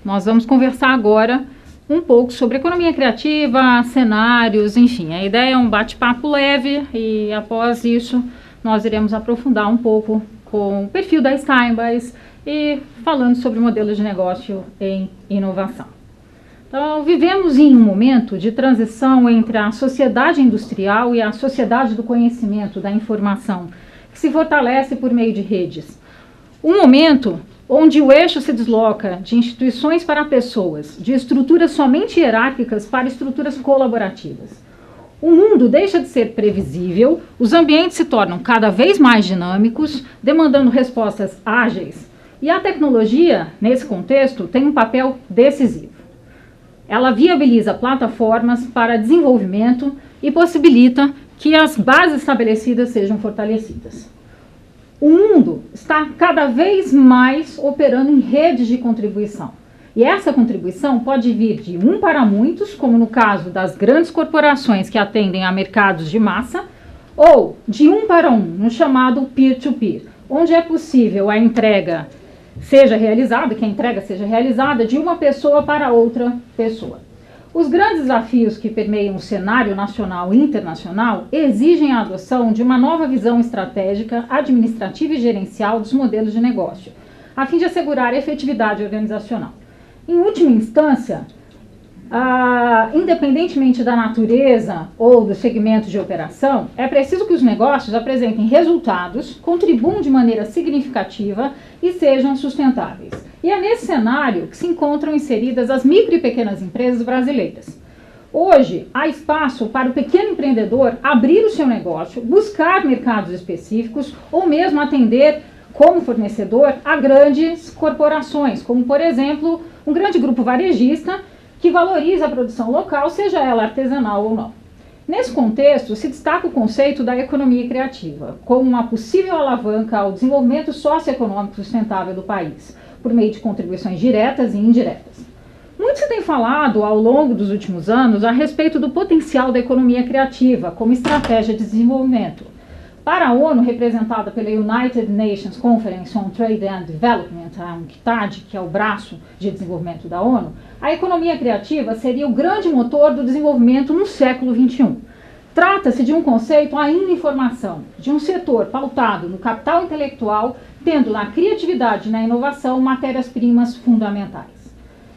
Nós vamos conversar agora um pouco sobre economia criativa, cenários, enfim. A ideia é um bate-papo leve e após isso nós iremos aprofundar um pouco com o perfil da Steinbeis e falando sobre modelos de negócio em inovação. Então, vivemos em um momento de transição entre a sociedade industrial e a sociedade do conhecimento, da informação, que se fortalece por meio de redes. Um momento onde o eixo se desloca de instituições para pessoas, de estruturas somente hierárquicas para estruturas colaborativas. O mundo deixa de ser previsível, os ambientes se tornam cada vez mais dinâmicos, demandando respostas ágeis. E a tecnologia, nesse contexto, tem um papel decisivo. Ela viabiliza plataformas para desenvolvimento e possibilita que as bases estabelecidas sejam fortalecidas. O mundo está cada vez mais operando em redes de contribuição. E essa contribuição pode vir de um para muitos, como no caso das grandes corporações que atendem a mercados de massa, ou de um para um, no chamado peer-to-peer, onde é possível a entrega seja realizada, que a entrega seja realizada de uma pessoa para outra pessoa. Os grandes desafios que permeiam o cenário nacional e internacional exigem a adoção de uma nova visão estratégica, administrativa e gerencial dos modelos de negócio, a fim de assegurar a efetividade organizacional. Em última instância, independentemente da natureza ou do segmento de operação, é preciso que os negócios apresentem resultados, contribuam de maneira significativa e sejam sustentáveis. E é nesse cenário que se encontram inseridas as micro e pequenas empresas brasileiras. Hoje, há espaço para o pequeno empreendedor abrir o seu negócio, buscar mercados específicos ou mesmo atender como fornecedor a grandes corporações, como, por exemplo, um grande grupo varejista que valoriza a produção local, seja ela artesanal ou não. Nesse contexto, se destaca o conceito da economia criativa, como uma possível alavanca ao desenvolvimento socioeconômico sustentável do país, por meio de contribuições diretas e indiretas. Muito se tem falado ao longo dos últimos anos a respeito do potencial da economia criativa como estratégia de desenvolvimento. Para a ONU, representada pela United Nations Conference on Trade and Development, a UNCTAD, que é o braço de desenvolvimento da ONU, a economia criativa seria o grande motor do desenvolvimento no século XXI. Trata-se de um conceito ainda em formação, de um setor pautado no capital intelectual, tendo na criatividade e na inovação matérias-primas fundamentais.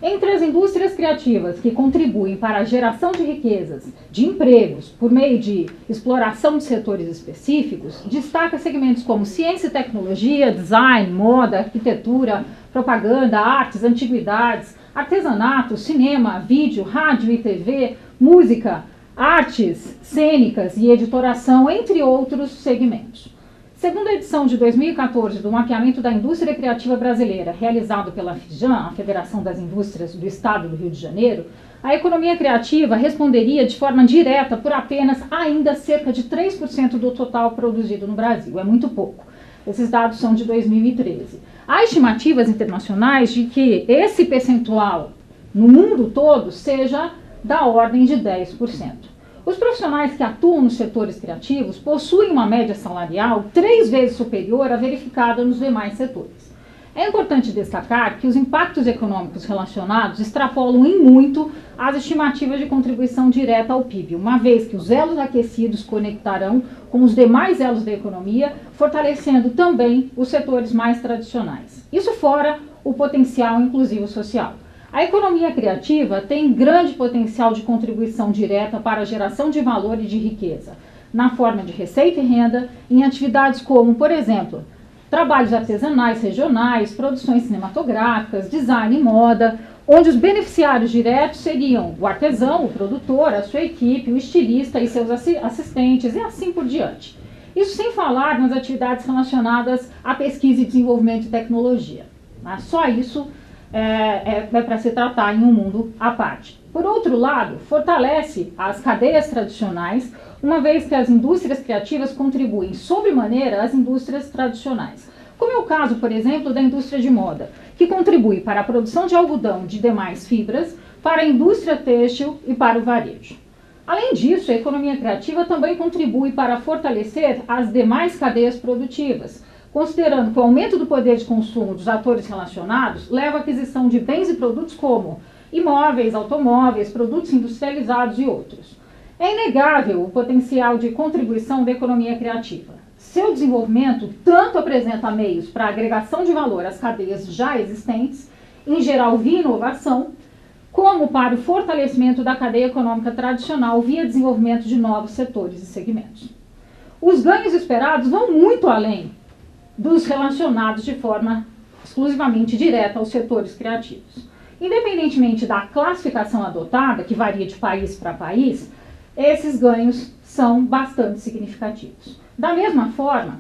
Entre as indústrias criativas que contribuem para a geração de riquezas, de empregos, por meio de exploração de setores específicos, destaca segmentos como ciência e tecnologia, design, moda, arquitetura, propaganda, artes, antiguidades, artesanato, cinema, vídeo, rádio e TV, música, artes cênicas e editoração, entre outros segmentos. Segundo a edição de 2014 do Mapeamento da Indústria Criativa Brasileira, realizado pela FIJAN, a Federação das Indústrias do Estado do Rio de Janeiro, a economia criativa responderia de forma direta por apenas ainda cerca de 3% do total produzido no Brasil. É muito pouco. Esses dados são de 2013. Há estimativas internacionais de que esse percentual no mundo todo seja da ordem de 10%. Os profissionais que atuam nos setores criativos possuem uma média salarial 3 vezes superior à verificada nos demais setores. É importante destacar que os impactos econômicos relacionados extrapolam em muito as estimativas de contribuição direta ao PIB, uma vez que os elos aquecidos conectarão com os demais elos da economia, fortalecendo também os setores mais tradicionais. Isso fora o potencial inclusivo social. A economia criativa tem grande potencial de contribuição direta para a geração de valor e de riqueza, na forma de receita e renda, em atividades como, por exemplo, trabalhos artesanais regionais, produções cinematográficas, design e moda, onde os beneficiários diretos seriam o artesão, o produtor, a sua equipe, o estilista e seus assistentes e assim por diante. Isso sem falar nas atividades relacionadas à pesquisa e desenvolvimento de tecnologia. Só isso é para se tratar em um mundo à parte. Por outro lado, fortalece as cadeias tradicionais, uma vez que as indústrias criativas contribuem sobremaneira às indústrias tradicionais. Como é o caso, por exemplo, da indústria de moda, que contribui para a produção de algodão e de demais fibras, para a indústria têxtil e para o varejo. Além disso, a economia criativa também contribui para fortalecer as demais cadeias produtivas, considerando que o aumento do poder de consumo dos atores relacionados leva à aquisição de bens e produtos como imóveis, automóveis, produtos industrializados e outros. É inegável o potencial de contribuição da economia criativa. Seu desenvolvimento tanto apresenta meios para a agregação de valor às cadeias já existentes, em geral via inovação, como para o fortalecimento da cadeia econômica tradicional via desenvolvimento de novos setores e segmentos. Os ganhos esperados vão muito além dos relacionados de forma exclusivamente direta aos setores criativos. Independentemente da classificação adotada, que varia de país para país, esses ganhos são bastante significativos. Da mesma forma,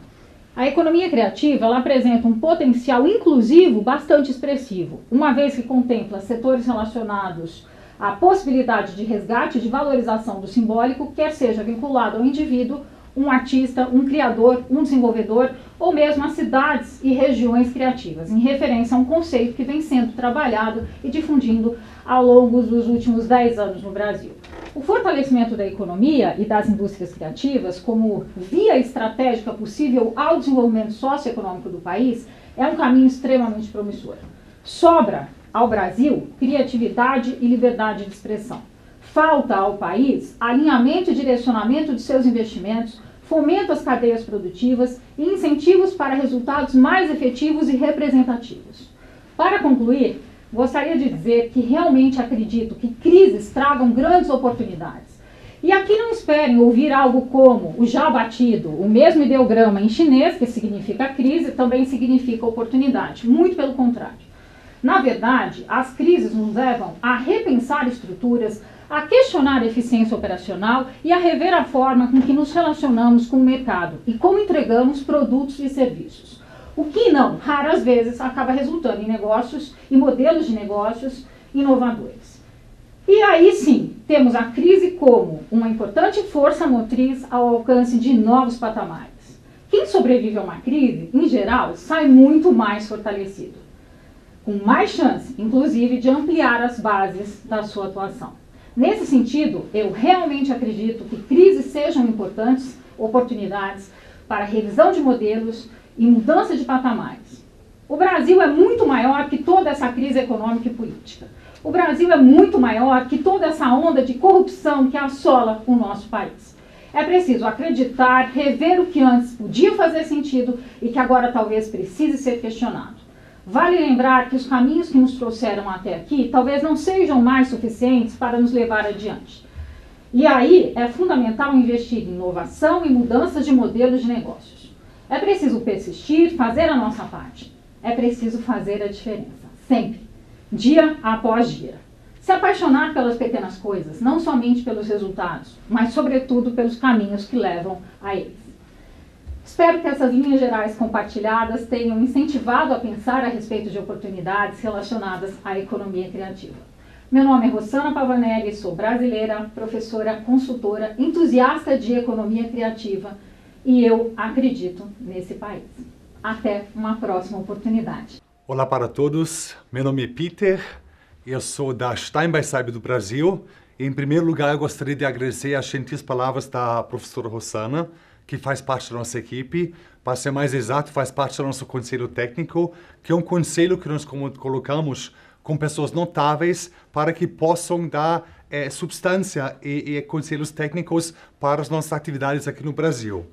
a economia criativa ela apresenta um potencial inclusivo bastante expressivo, uma vez que contempla setores relacionados à possibilidade de resgate e de valorização do simbólico, quer seja vinculado ao indivíduo, um artista, um criador, um desenvolvedor, ou mesmo as cidades e regiões criativas, em referência a um conceito que vem sendo trabalhado e difundindo ao longo dos últimos 10 anos no Brasil. O fortalecimento da economia e das indústrias criativas como via estratégica possível ao desenvolvimento socioeconômico do país é um caminho extremamente promissor. Sobra ao Brasil criatividade e liberdade de expressão. Falta ao país alinhamento e direcionamento de seus investimentos, fomento às cadeias produtivas e incentivos para resultados mais efetivos e representativos. Para concluir, gostaria de dizer que realmente acredito que crises tragam grandes oportunidades. E aqui não esperem ouvir algo como o já batido, o mesmo ideograma em chinês, que significa crise, também significa oportunidade. Muito pelo contrário. Na verdade, as crises nos levam a repensar estruturas, a questionar a eficiência operacional e a rever a forma com que nos relacionamos com o mercado e como entregamos produtos e serviços. O que não, raras vezes, acaba resultando em negócios e modelos de negócios inovadores. E aí sim, temos a crise como uma importante força motriz ao alcance de novos patamares. Quem sobrevive a uma crise, em geral, sai muito mais fortalecido, com mais chance, inclusive, de ampliar as bases da sua atuação. Nesse sentido, eu realmente acredito que crises sejam importantes oportunidades para revisão de modelos e mudança de patamares. O Brasil é muito maior que toda essa crise econômica e política. O Brasil é muito maior que toda essa onda de corrupção que assola o nosso país. É preciso acreditar, rever o que antes podia fazer sentido e que agora talvez precise ser questionado. Vale lembrar que os caminhos que nos trouxeram até aqui talvez não sejam mais suficientes para nos levar adiante. E aí é fundamental investir em inovação e mudanças de modelos de negócios. É preciso persistir, fazer a nossa parte. É preciso fazer a diferença, sempre, dia após dia. Se apaixonar pelas pequenas coisas, não somente pelos resultados, mas sobretudo pelos caminhos que levam a eles. Espero que essas linhas gerais compartilhadas tenham incentivado a pensar a respeito de oportunidades relacionadas à economia criativa. Meu nome é Rossana Pavanelli, sou brasileira, professora, consultora, entusiasta de economia criativa e eu acredito nesse país. Até uma próxima oportunidade. Olá para todos, meu nome é Peter, eu sou da Stein by Cyber do Brasil. Em primeiro lugar, eu gostaria de agradecer as gentis palavras da professora Rossana, que faz parte da nossa equipe. Para ser mais exato, faz parte do nosso conselho técnico, que é um conselho que nós colocamos com pessoas notáveis para que possam dar substância e conselhos técnicos para as nossas atividades aqui no Brasil.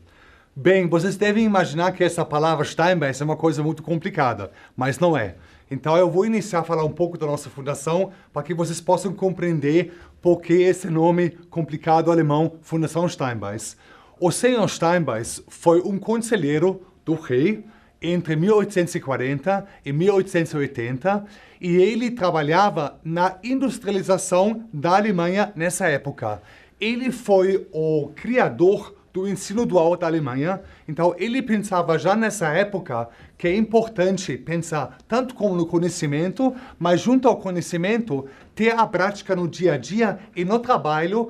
Bem, vocês devem imaginar que essa palavra Steinbeis é uma coisa muito complicada, mas não é. Então eu vou iniciar a falar um pouco da nossa fundação para que vocês possam compreender por que esse nome complicado alemão, Fundação Steinbeis. O senhor Steinbeis foi um conselheiro do rei entre 1840 e 1880 e ele trabalhava na industrialização da Alemanha nessa época. Ele foi o criador do ensino dual da Alemanha, então ele pensava já nessa época que é importante pensar tanto como no conhecimento, mas junto ao conhecimento ter a prática no dia a dia e no trabalho,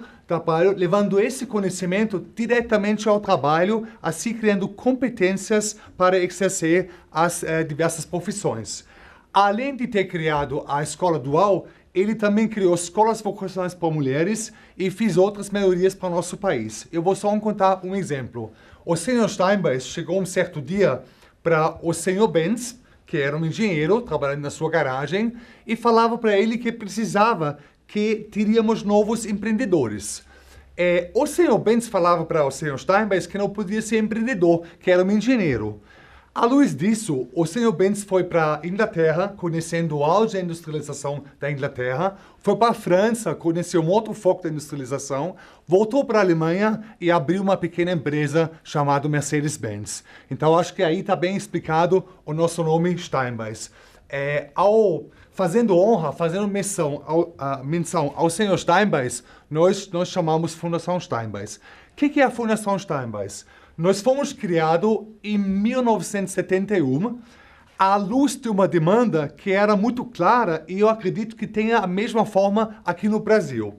levando esse conhecimento diretamente ao trabalho, assim criando competências para exercer as diversas profissões. Além de ter criado a escola dual, ele também criou escolas vocacionais para mulheres e fez outras melhorias para o nosso país. Eu vou só contar um exemplo. O senhor Steinbeis chegou um certo dia para o Sr. Benz, que era um engenheiro trabalhando na sua garagem, e falava para ele que precisava que teríamos novos empreendedores. O Sr. Benz falava para o Sr. Steinbeis que não podia ser empreendedor, que era um engenheiro. À luz disso, o Sr. Benz foi para a Inglaterra, conhecendo o auge da industrialização da Inglaterra, foi para a França, conheceu um outro foco da industrialização, voltou para a Alemanha e abriu uma pequena empresa chamada Mercedes-Benz. Então, acho que aí está bem explicado o nosso nome Steinbeis. Fazendo honra, fazendo menção ao Sr. Steinbeis, nós chamamos Fundação Steinbeis. O que é a Fundação Steinbeis? Nós fomos criados em 1971 à luz de uma demanda que era muito clara e eu acredito que tenha a mesma forma aqui no Brasil.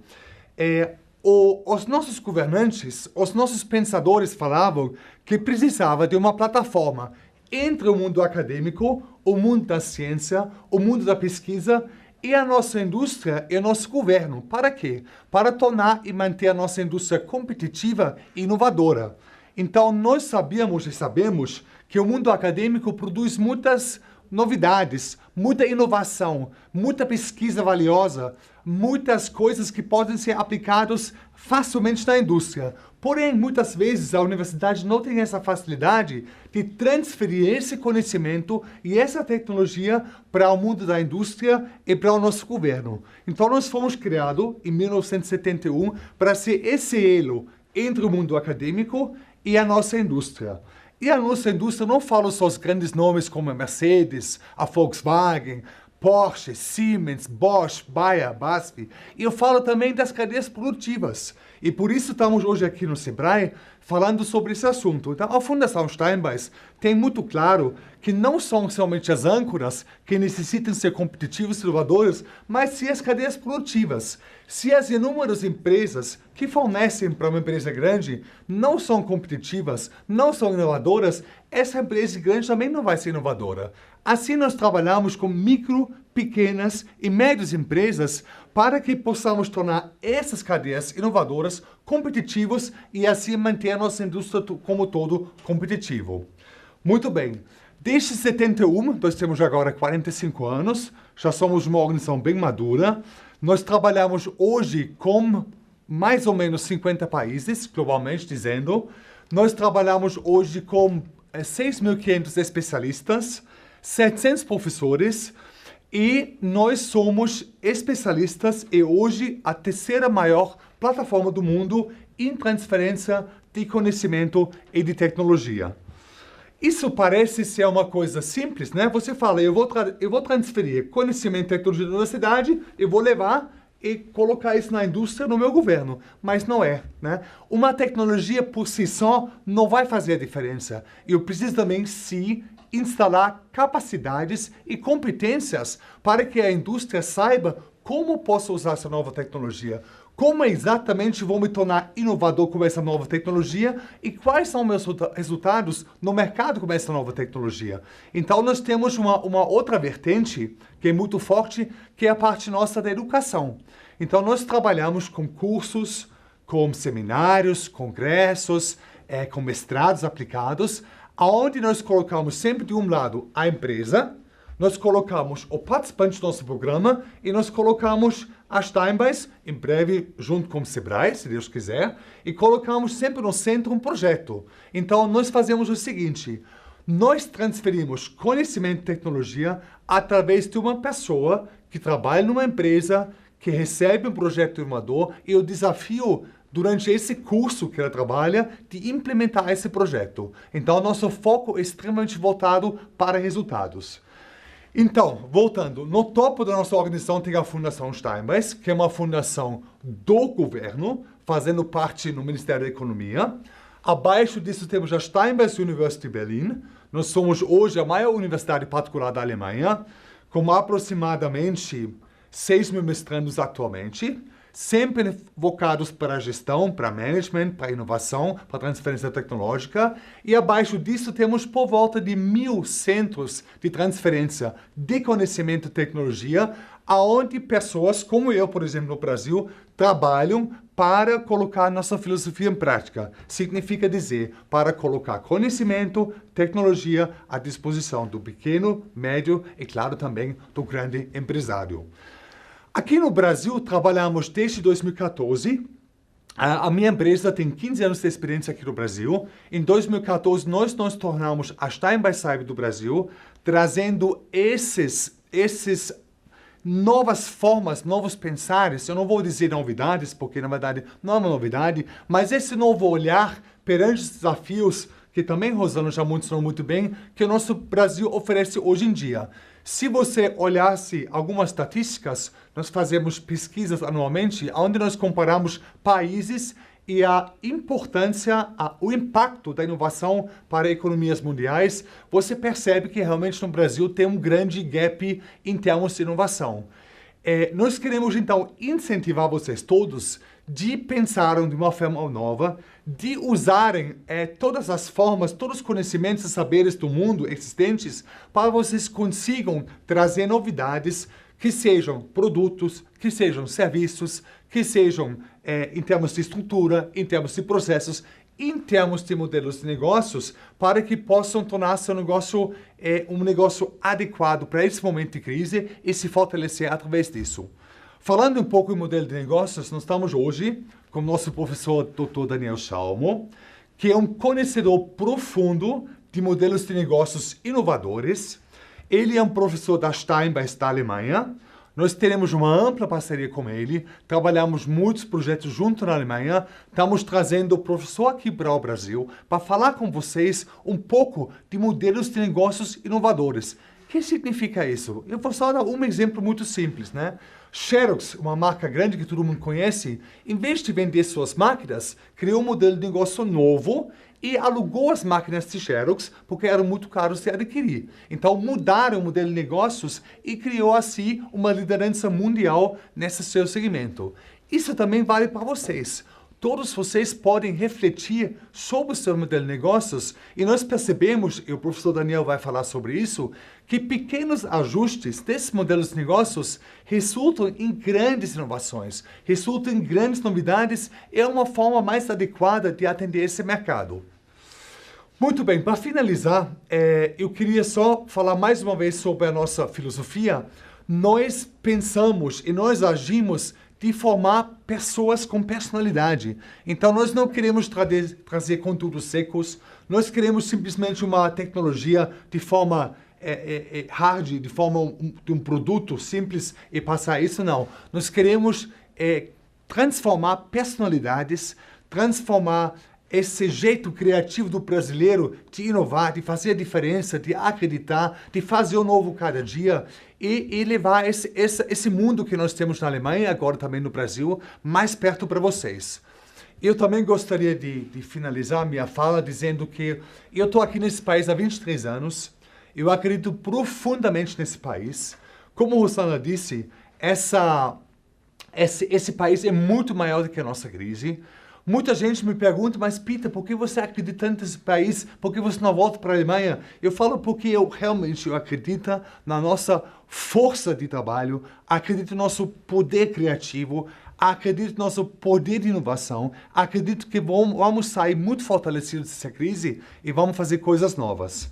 Os nossos governantes, os nossos pensadores falavam que precisava de uma plataforma entre o mundo acadêmico, o mundo da ciência, o mundo da pesquisa e a nossa indústria e o nosso governo. Para quê? Para tornar e manter a nossa indústria competitiva e inovadora. Então, nós sabíamos e sabemos que o mundo acadêmico produz muitas novidades, muita inovação, muita pesquisa valiosa, muitas coisas que podem ser aplicadas facilmente na indústria. Porém, muitas vezes a universidade não tem essa facilidade de transferir esse conhecimento e essa tecnologia para o mundo da indústria e para o nosso governo. Então, nós fomos criados em 1971 para ser esse elo entre o mundo acadêmico e a nossa indústria. E a nossa indústria não fala só os grandes nomes como a Mercedes, a Volkswagen, Porsche, Siemens, Bosch, Bayer, BASF. E eu falo também das cadeias produtivas. E por isso estamos hoje aqui no Sebrae falando sobre esse assunto. Então, a Fundação Steinbeis tem muito claro que não são somente as âncoras que necessitam ser competitivas e inovadoras, mas sim as cadeias produtivas. Se as inúmeras empresas que fornecem para uma empresa grande não são competitivas, não são inovadoras, essa empresa grande também não vai ser inovadora. Assim, nós trabalhamos com micro, pequenas e médias empresas para que possamos tornar essas cadeias inovadoras competitivas e assim manter a nossa indústria como todo competitivo. Muito bem. Desde 71, nós temos agora 45 anos, já somos uma organização bem madura. Nós trabalhamos hoje com mais ou menos 50 países, globalmente dizendo. Nós trabalhamos hoje com 6.500 especialistas, 700 professores e nós somos especialistas e hoje a terceira maior plataforma do mundo em transferência de conhecimento e de tecnologia. Isso parece ser uma coisa simples, né? Você fala, eu vou transferir conhecimento e tecnologia da universidade, eu vou levar e colocar isso na indústria, no meu governo. Mas não é, né? Uma tecnologia por si só não vai fazer a diferença. Eu preciso também, sim, instalar capacidades e competências para que a indústria saiba como posso usar essa nova tecnologia, como exatamente vou me tornar inovador com essa nova tecnologia e quais são meus resultados no mercado com essa nova tecnologia. Então, nós temos uma outra vertente que é muito forte, que é a parte nossa da educação. Então, nós trabalhamos com cursos, com seminários, congressos, com mestrados aplicados, onde nós colocamos sempre de um lado a empresa, nós colocamos o participante do nosso programa e nós colocamos a Steinbeis, em breve junto com o Sebrae, se Deus quiser, e colocamos sempre no centro um projeto. Então, nós fazemos o seguinte, nós transferimos conhecimento e tecnologia através de uma pessoa que trabalha numa empresa, que recebe um projeto inovador e o desafio durante esse curso que ela trabalha, de implementar esse projeto. Então, nosso foco é extremamente voltado para resultados. Então, voltando, no topo da nossa organização tem a Fundação Steinbeis, que é uma fundação do governo, fazendo parte no Ministério da Economia. Abaixo disso temos a Steinbeis University Berlin. Nós somos hoje a maior universidade particular da Alemanha, com aproximadamente 6.000 mestrandos atualmente. sempre focados para a gestão, para management, para inovação, para transferência tecnológica. E abaixo disso temos por volta de 1.000 centros de transferência de conhecimento e tecnologia, aonde pessoas como eu, por exemplo, no Brasil, trabalham para colocar nossa filosofia em prática. Significa dizer, para colocar conhecimento, tecnologia à disposição do pequeno, médio e, claro, também do grande empresário. Aqui no Brasil, trabalhamos desde 2014. A minha empresa tem 15 anos de experiência aqui no Brasil. Em 2014, nós nos tornamos a Stein by Cyber do Brasil, trazendo esses novas formas, novos pensares. Eu não vou dizer novidades, porque na verdade não é uma novidade, mas esse novo olhar perante os desafios, que também Rosana já mencionou muito bem, que o nosso Brasil oferece hoje em dia. Se você olhasse algumas estatísticas, nós fazemos pesquisas anualmente, onde nós comparamos países e a importância, o impacto da inovação para economias mundiais, você percebe que realmente no Brasil tem um grande gap em termos de inovação. Nós queremos então incentivar vocês todos de pensarem de uma forma nova, de usarem todas as formas, todos os conhecimentos e saberes do mundo existentes para vocês consigam trazer novidades que sejam produtos, que sejam serviços, que sejam em termos de estrutura, em termos de processos, em termos de modelos de negócios, para que possam tornar seu negócio um negócio adequado para esse momento de crise e se fortalecer através disso. Falando um pouco em modelo de negócios, nós estamos hoje com o nosso professor Dr. Daniel Schalmo, que é um conhecedor profundo de modelos de negócios inovadores. Ele é um professor da Steinbeis da Alemanha. Nós teremos uma ampla parceria com ele, trabalhamos muitos projetos junto na Alemanha, estamos trazendo o professor aqui para o Brasil para falar com vocês um pouco de modelos de negócios inovadores. O que significa isso? Eu vou só dar um exemplo muito simples, né? Xerox, uma marca grande que todo mundo conhece, em vez de vender suas máquinas, criou um modelo de negócio novo e alugou as máquinas de Xerox porque eram muito caros de adquirir. Então mudaram o modelo de negócios e criou assim uma liderança mundial nesse seu segmento. Isso também vale para vocês. Todos vocês podem refletir sobre o seu modelo de negócios e nós percebemos, e o professor Daniel vai falar sobre isso, que pequenos ajustes desses modelos de negócios resultam em grandes inovações, resultam em grandes novidades e é uma forma mais adequada de atender esse mercado. Muito bem, para finalizar, eu queria só falar mais uma vez sobre a nossa filosofia. Nós pensamos e nós agimos de formar pessoas com personalidade. Então, nós não queremos trazer conteúdos secos, nós queremos simplesmente uma tecnologia de forma hard, de forma de um produto simples e passar isso, não. Nós queremos transformar personalidades, transformar esse jeito criativo do brasileiro de inovar, de fazer a diferença, de acreditar, de fazer o novo cada dia e levar esse mundo que nós temos na Alemanha, agora também no Brasil, mais perto para vocês. Eu também gostaria de finalizar minha fala dizendo que eu estou aqui nesse país há 23 anos, eu acredito profundamente nesse país. Como a Rosana disse, esse país é muito maior do que a nossa crise. Muita gente me pergunta, mas Peter, por que você acredita tanto nesse país? Por que você não volta para a Alemanha? Eu falo porque eu realmente acredito na nossa força de trabalho, acredito no nosso poder criativo, acredito no nosso poder de inovação, acredito que vamos sair muito fortalecidos dessa crise e vamos fazer coisas novas.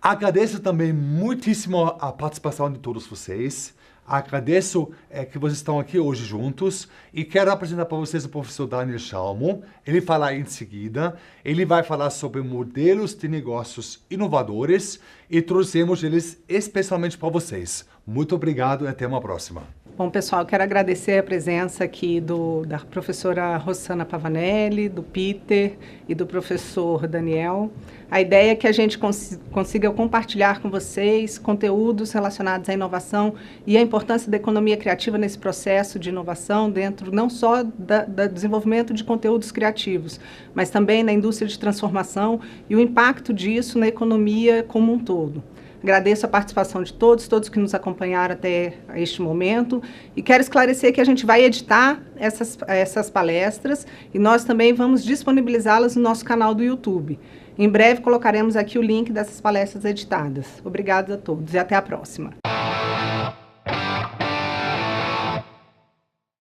Agradeço também muitíssimo a participação de todos vocês. Agradeço que vocês estão aqui hoje juntos e quero apresentar para vocês o professor Daniel Schalmo. Ele vai falar em seguida. Ele vai falar sobre modelos de negócios inovadores e trouxemos eles especialmente para vocês. Muito obrigado e até uma próxima. Bom, pessoal, quero agradecer a presença aqui da professora Rossana Pavanelli, do Peter e do professor Daniel. A ideia é que a gente consiga compartilhar com vocês conteúdos relacionados à inovação e a importância da economia criativa nesse processo de inovação dentro não só do desenvolvimento de conteúdos criativos, mas também na indústria de transformação e o impacto disso na economia como um todo. Agradeço a participação de todos que nos acompanharam até este momento, e quero esclarecer que a gente vai editar essas palestras e nós também vamos disponibilizá-las no nosso canal do YouTube. Em breve colocaremos aqui o link dessas palestras editadas. Obrigada a todos e até a próxima.